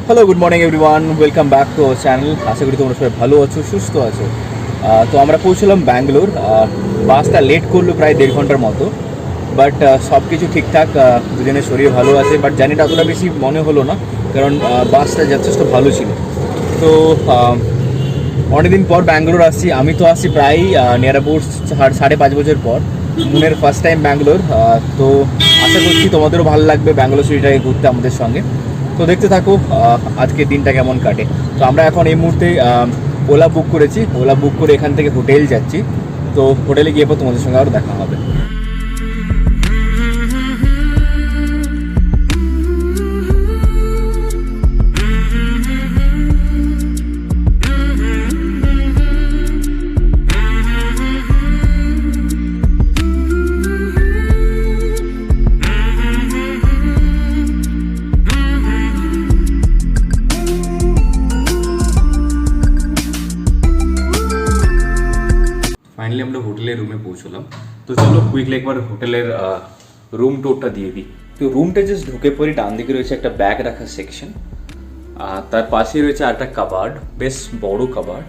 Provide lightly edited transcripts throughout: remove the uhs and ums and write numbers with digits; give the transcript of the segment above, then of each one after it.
Hello, good morning everyone, welcome back to our channel. আশা করি তোমরা সবাই ভালো আছো, সুস্থ আছো। তো আমরা পৌঁছলাম ব্যাঙ্গালোর। বাসটা লেট করলো প্রায় 1.5 ঘন্টার মতো, বাট সব কিছু ঠিকঠাক। দুজনের শরীর ভালো আছে, বাট জার্নিটা অতটা বেশি মনে হলো না, কারণ বাসটা যথেষ্ট ভালো ছিল। তো অনেকদিন পর ব্যাঙ্গালোর আসছি। আমি তো আসছি প্রায় নিয়ার অ্যাবাউট 5.5 বছর পর। মুনের ফার্স্ট টাইম ব্যাঙ্গালোর। তো আশা করছি তোমাদেরও ভালো লাগবে ব্যাঙ্গালোর সিটিটাকে ঘুরতে আমাদের সঙ্গে। তো দেখতে থাকো আজকের দিনটা কেমন কাটে। তো আমরা এখন এই মুহূর্তে ওলা বুক করেছি। ওলা বুক করে এখান থেকে হোটেল যাচ্ছি। তো হোটেলে গিয়ে পর তোমাদের সঙ্গে আরও দেখা হবে। ফাইনালি আমরা হোটেলের রুমে পৌঁছলাম। তো চলো কুইকলি একবার হোটেলের রুম টোরটা দিয়ে দিই। তো রুমটা জাস্ট ঢুকে পড়ি, ডান দিকে রয়েছে একটা ব্যাগ রাখার সেকশন, আর তার পাশেই রয়েছে একটা কাবার্ড, বেশ বড় কাবার্ড,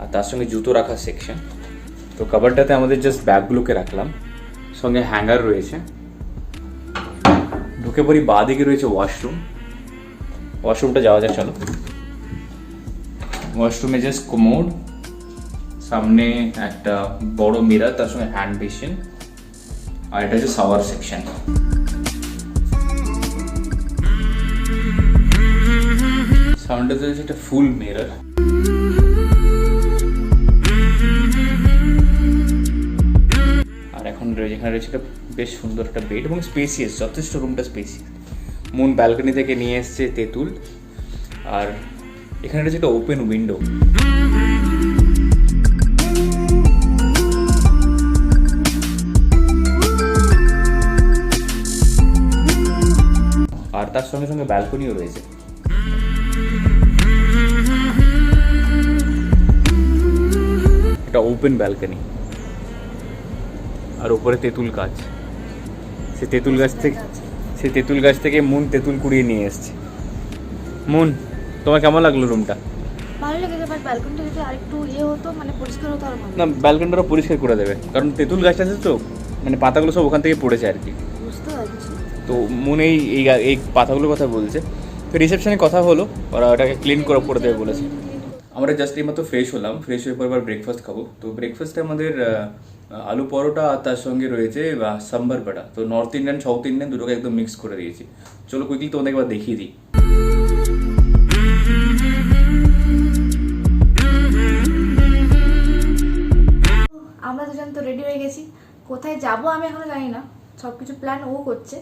আর তার সঙ্গে জুতো রাখার সেকশন। তো কাবার্ডটাতে আমাদের জাস্ট ব্যাগগুলোকে রাখলাম, সঙ্গে হ্যাঙ্গার রয়েছে। ঢুকে পড়ি, বাঁ দিকে রয়েছে ওয়াশরুম। ওয়াশরুমটা যাওয়া যায়, চলো। ওয়াশরুমে জাস্ট কোমোড, সামনে একটা বড় মিরর, তার সঙ্গে হ্যান্ড বেসিন, আর এটা হচ্ছে শাওয়ার সেকশন। সামনেটাতে রয়েছে একটা ফুল মিরর। আর এখন এখানে রয়েছে একটা বেশ সুন্দর একটা বেড এবং স্পেসিয়াস, যথেষ্ট রুমটা স্পেসিয়াস। মুন ব্যালকনি থেকে নিয়ে এসছে তেঁতুল, আর এখানে রয়েছে একটা ওপেন উইন্ডো। আর তার সঙ্গে সঙ্গে ব্যালকনিও রয়েছে। এটা ওপেন ব্যালকনি, আর উপরে তেঁতুল গাছ। সে তেঁতুল গাছ থেকে মুন তেঁতুল কুড়িয়ে নিয়ে এসছে। মুন, তোমার কেমন লাগলো রুমটা? ভালো লেগেছে, বাট ব্যালকনিটা যদি আরেকটু হতো, মানে পরিষ্কার হতো আর ভালো। না, ব্যালকনিটা পরিষ্কার করে দেবে, কারণ তেঁতুল গাছটা আছে তো, মানে পাতাগুলো সব ওখান থেকে পড়েছে আর কি। বুঝতে পারছি। তো মুন এই পাতাগুলোর কথা বলছে। তো রিসেপশনে কথা হলো, ওরা ওটাকে ক্লিন করে দেবে বলেছে। আমরা জাস্ট এই মতো ফ্রেশ হলাম, ফ্রেশ হয়ে পর এবার ব্রেকফাস্ট খাবো। তো ব্রেকফাস্টে আমাদের আলু পরোটা, আর তার সঙ্গে রয়েছে সাম্বার বড়া। তো নর্থ ইন্ডিয়ান সাউথ ইন্ডিয়ান দুটোকে একদম মিক্স করে দিয়েছি। চলো কুইকলি তোমাদের একবার দেখিয়ে দিই। আমরা দুজন তো রেডি হয়ে গেছি। কোথায় যাব আমি এখনো জানি না, সব কিছু প্ল্যান ও করছে।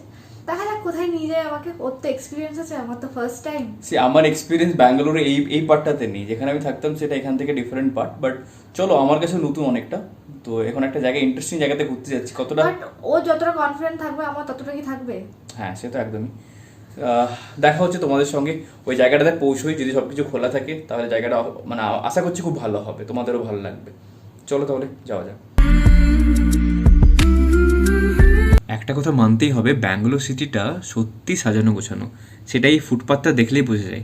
দেখা যাক কোথায় নিয়ে যায় আমাকে। ওর তো এক্সপিরিয়েন্স আছে, আমার তো ফার্স্ট টাইম। আমার এক্সপিরিয়েন্স ব্যাঙ্গালোরে এই পার্টটাতে নেই, যেখানে আমি থাকতাম সেটা এখান থেকে ডিফারেন্ট পার্ট। বাট চলো, আমার কাছে নতুন অনেকটা। তো এখন একটা জায়গায়, ইন্টারেস্টিং জায়গাতে ঘুরতে যাচ্ছি। কতটা ও যতটা কনফিডেন্ট থাকবে, আমার ততটাই থাকবে। হ্যাঁ, সে তো একদমই। দেখা হচ্ছে তোমাদের সঙ্গে ওই জায়গাটাতে পৌঁছোই। যদি সব কিছু খোলা থাকে তাহলে জায়গাটা, মানে আশা করছি খুব ভালো হবে, তোমাদেরও ভালো লাগবে। চলো তাহলে যাওয়া যাক। একটা কথা মানতেই হবে, ব্যাঙ্গালোর সিটিটা সত্যি সাজানো গোছানো। সেটাই ফুটপাথটা দেখলেই বোঝা যায়।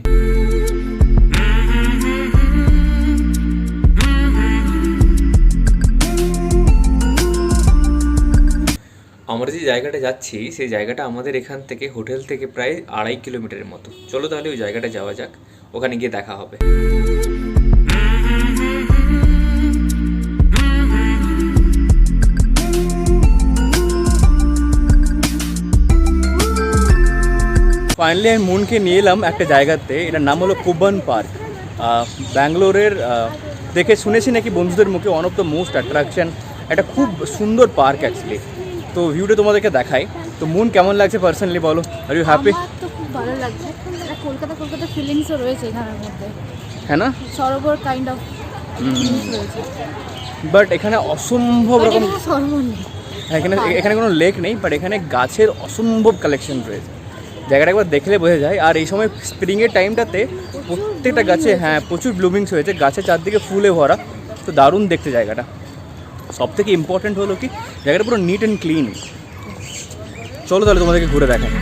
আমরা যে জায়গাটা যাচ্ছি, সেই জায়গাটা আমাদের এখান থেকে, হোটেল থেকে প্রায় 2.5 কিলোমিটারের মতো। চলো তাহলে ওই জায়গাটা যাওয়া যাক, ওখানে গিয়ে দেখা হবে। ফাইনালি আমি মুনকে নিয়ে এলাম একটা জায়গাতে, এটার নাম হলো কুবন পার্ক। ব্যাঙ্গালোরের দেখে শুনেছি নাকি বন্ধুদের মুখে one of the most attraction, একটা খুব সুন্দর পার্ক অ্যাকচুয়ালি। তো ভিউটা তোমাদেরকে দেখাই। তো মুন, কেমন লাগছে পার্সোনালি বলো? Are you happy? আমার তো খুব ভালো লাগছে। একটা কলকাতা ফিলিংসও রয়েছে এখানের মধ্যে, হ্যাঁ না? সরোবর কাইন্ড অফ ফিলিংস রয়েছে। বাট এখানে অসম্ভব রকম, সরোবর নেই। হ্যাঁ, এখানে কোনো লেক নেই, বাট এখানে গাছের অসম্ভব কালেকশন রয়েছে। জায়গাটা একবার দেখলে বোঝা যায়। আর এই সময় স্প্রিংয়ের টাইমটাতে প্রত্যেকটা গাছে, হ্যাঁ, প্রচুর ব্লুমিংস হয়েছে, গাছের চারদিকে ফুলে ভরা। তো দারুণ দেখতে জায়গাটা। সব থেকে ইম্পর্টেন্ট হলো কি, জায়গাটা পুরো নিট অ্যান্ড ক্লিন। চলো তাহলে তোমাদেরকে ঘুরে দেখাই।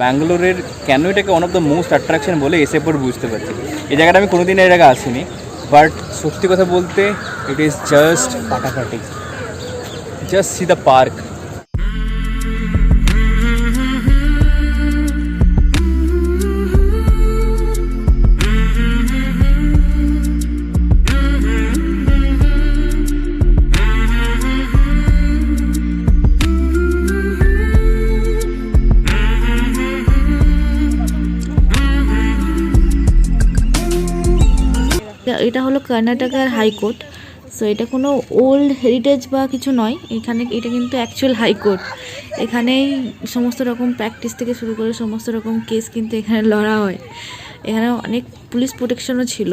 ব্যাঙ্গালোরের কেন এটাকে one of the most attraction বলে এসে পর বুঝতে পারছি। এই জায়গাটা আমি কোনোদিন এর আগে আসিনি, বাট সত্যি কথা বলতে ইট ইজ জাস্ট ফাটাফাটি। Just see the park. এটা হলো কর্ণাটকার হাইকোর্ট। সো এটা কোনো ওল্ড হেরিটেজ বা কিছু নয়, এখানে এটা কিন্তু অ্যাকচুয়াল হাইকোর্ট। এখানেই সমস্ত রকম প্র্যাকটিস থেকে শুরু করে সমস্ত রকম কেস কিন্তু এখানে লড়া হয়। এখানে অনেক পুলিশ প্রোটেকশনও ছিল।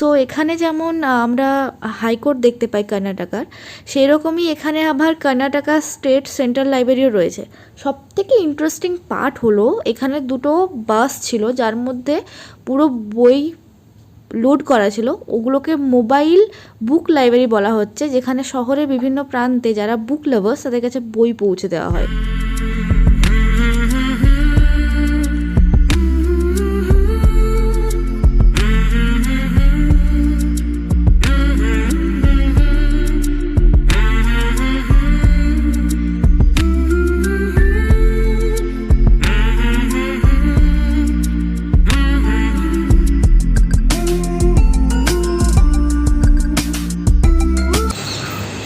সো এখানে যেমন আমরা হাইকোর্ট দেখতে পাই কর্ণাটকার, সেই রকমই এখানে আবার কর্ণাটকা স্টেট সেন্ট্রাল লাইব্রেরিও রয়েছে। সবথেকে ইন্টারেস্টিং পার্ট হলো এখানে দুটো বাস ছিল যার মধ্যে পুরো বই লোড করা ছিল। ওগুলোকে মোবাইল বুক লাইব্রেরি বলা হচ্ছে, যেখানে শহরের বিভিন্ন প্রান্তে যারা বুক লাভার্স তাদের কাছে বই পৌঁছে দেওয়া হয়।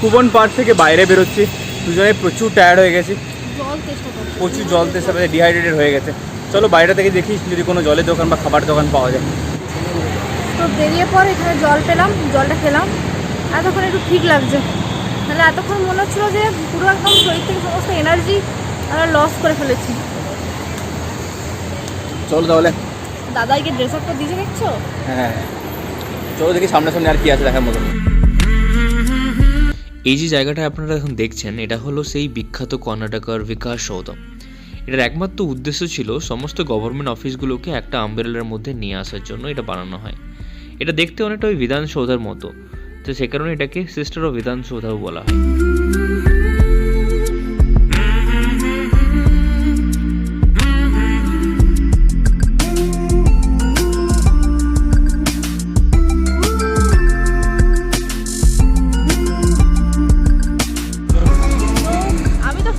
কুবন পার্ক থেকে বাইরে বেরোচ্ছি, দুজনে প্রচুর টায়ার্ড হয়ে গেছি, জল চেষ্টা করছি। প্রচুর জল তেষ্টা পেয়ে ডিহাইড্রেটেড হয়ে গেছে। চলো বাইরে থেকে দেখি যদি কোনো জলের দোকান বা খাবার দোকান পাওয়া যায়। তো বেরিয়ে পর এখানে জল পেলাম, জলটা খেলাম, এতক্ষণ একটু ঠিক লাগছে। মানে এতক্ষণ মনে হচ্ছিলো যে পুরো একদম শরীর থেকে সমস্ত এনার্জি আমরা লস করে ফেলেছি। চলো তাহলে। দাদাইকে ড্রেস আপটা দিয়েছে দেখছো? হ্যাঁ চলো দেখি সামনাসামনি আর কি আছে দেখার মতন। এই যে জায়গাটা আপনারা এখন দেখছেন, এটা হলো সেই বিখ্যাত কর্ণাটকার বিকাশ সৌধ। এটার একমাত্র উদ্দেশ্য ছিল সমস্ত গভর্নমেন্ট অফিসগুলোকে একটা আমব্রেলার মধ্যে নিয়ে আসার জন্য এটা বানানো হয়। এটা দেখতে অনেকটা ওই বিধানসৌধার মতো, তো সে কারণে এটাকে সিস্টার অফ বিধানসৌধাও বলা হয়।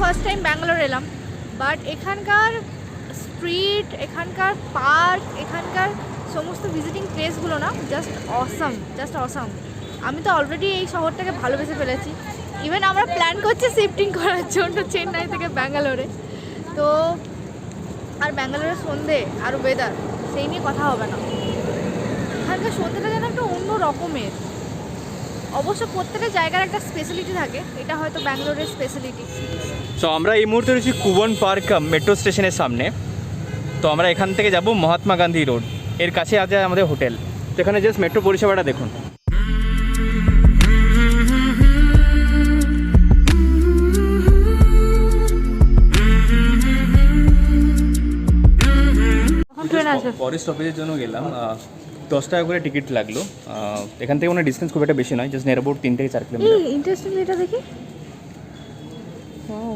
ফার্স্ট টাইম ব্যাঙ্গালোর এলাম, বাট এখানকার স্ট্রিট, এখানকার পার্ক, এখানকার সমস্ত ভিজিটিং প্লেসগুলো না জাস্ট অসাম। আমি তো অলরেডি এই শহরটাকে ভালোবেসে ফেলেছি। ইভেন আমরা প্ল্যান করছি শিফটিং করার জন্য চেন্নাই থেকে ব্যাঙ্গালোরে। তো আর ব্যাঙ্গালোরের সন্ধে আর ওয়েদার, সেই নিয়ে কথা হবে না। এখানকার সন্ধ্যেটা যেন একটা অন্য রকমের। অবশ্য প্রত্যেকটা জায়গার একটা স্পেশালিটি থাকে, এটা হয়তো ব্যাঙ্গালোরের স্পেশালিটি। সো আমরা এই মুহূর্তে রয়েছি কুবন পার্ক মেট্রো স্টেশনের সামনে। তো আমরা এখান থেকে যাব মহাত্মা গান্ধী রোড, এর কাছে আছে আমাদের হোটেল। তো এখানে জাস্ট মেট্রো পরিষেবাটা দেখুন। ফরেস্ট অফিসের জন্য গেলাম, 10 টাকা করে টিকিট লাগলো। এখান থেকে কোনো ডিস্টেন্স খুব একটা বেশি নয়, জাস্ট নিয়ার অ্যাবাউট 3 থেকে 4 কিলোমিটার। ইন্টারেস্টিং, এটা দেখি। ওয়াও,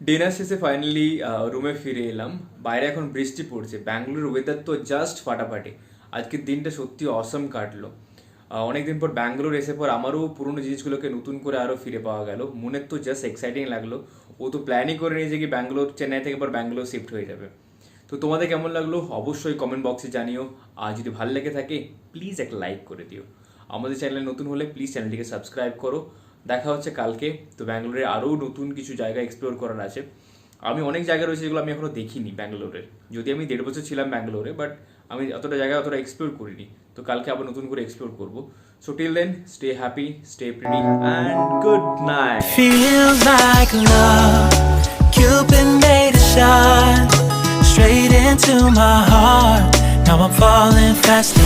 ডিনার শেষে ফাইনালি রুমে ফিরে এলাম। বাইরে এখন বৃষ্টি পড়ছে। ব্যাঙ্গালোর ওয়েদার তো জাস্ট ফাটাফাটি। আজকের দিনটা সত্যি অসম কাটলো। অনেকদিন পর ব্যাঙ্গালোর এসে পর আমারও পুরোনো জিনিসগুলোকে নতুন করে আরও ফিরে পাওয়া গেল। মনের তো জাস্ট এক্সাইটিং লাগলো। ও তো প্ল্যানই করে নিয়েছে কি ব্যাঙ্গালোর, চেন্নাই থেকে পর ব্যাঙ্গালোর শিফট হয়ে যাবে। তো তোমাদের কেমন লাগলো অবশ্যই কমেন্ট বক্সে জানিও। আর যদি ভালো লেগে থাকে প্লিজ একটা লাইক করে দিও। আমাদের চ্যানেলে নতুন হলে প্লিজ চ্যানেলটিকে সাবস্ক্রাইব করো। দেখা হচ্ছে কালকে। তো ব্যাঙ্গালোরে আরও নতুন কিছু জায়গা এক্সপ্লোর করার আছে। আমি অনেক জায়গা রয়েছে যেগুলো আমি এখনও দেখিনি ব্যাঙ্গালোরের। যদি আমি 1.5 বছর ছিলাম ব্যাঙ্গালোরে, বাট আমি অতটা জায়গা অতটা এক্সপ্লোর করিনি, তো কালকে আবার নতুন করে এক্সপ্লোর করবো। So till then, stay happy, stay pretty and good night. Feels like love, Cupid made a shot straight into my heart. Now I'm falling fast.